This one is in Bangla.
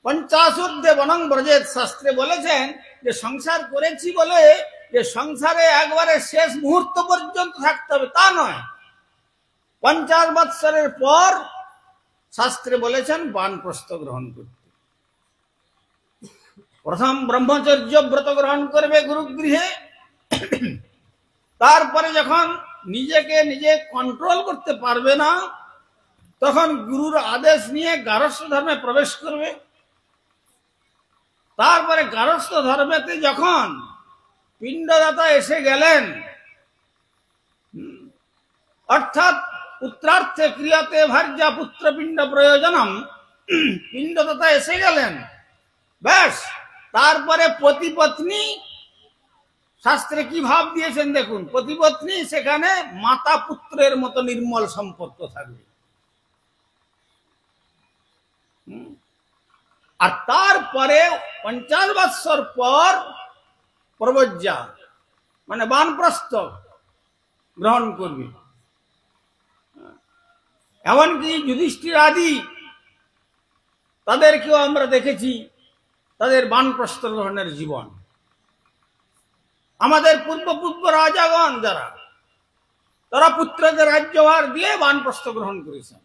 পঞ্চাশোর্ধ্বে বনং ব্রজেত শাস্ত্রে বলেছেন যে সংসার করেছি বলে যে সংসারে একবারে শেষ মুহূর্ত পর্যন্ত থাকতে হবে তা নয়। 50 বৎসরের পর শাস্ত্রে বলেছেন বানপ্রস্থ গ্রহণ করতে। প্রথম ব্রহ্মচর্য ব্রত গ্রহণ করবে গুরুগৃহে, তারপরে যখন নিজেকে নিজে কন্ট্রোল করতে পারবে না তখন গুরুর আদেশ নিয়ে গারস্থ ধর্মে প্রবেশ করবে। তারপরে গারস্থ ধর্মেতে যখন পিণ্ডদাতা এসে গেলেন, অর্থাৎ পুত্রার্থে ক্রিয়াতে ভার্যা পুত্র পিণ্ড প্রয়োজনম, পিণ্ডদাতা এসে গেলেন, ব্যাস তারপরে পতিপত্নী, শাস্ত্রে কি ভাব দিয়েছেন দেখুন, পতিপত্নী সেখানে মাতা পুত্রের মতো নির্মল সম্পর্ক থাকবে। আর তারপরে 50 বৎসর পর প্রব্রজ্যা মানে বানপ্রস্থ গ্রহণ করবে। এমনকি যুধিষ্ঠির আদি তাদেরকেও আমরা দেখেছি তাদের বানপ্রস্থ গ্রহণের জীবন। আমাদের পূর্ব রাজাগণ যারা, তারা পুত্রদের রাজ্যভার দিয়ে বানপ্রস্থ গ্রহণ করেছেন।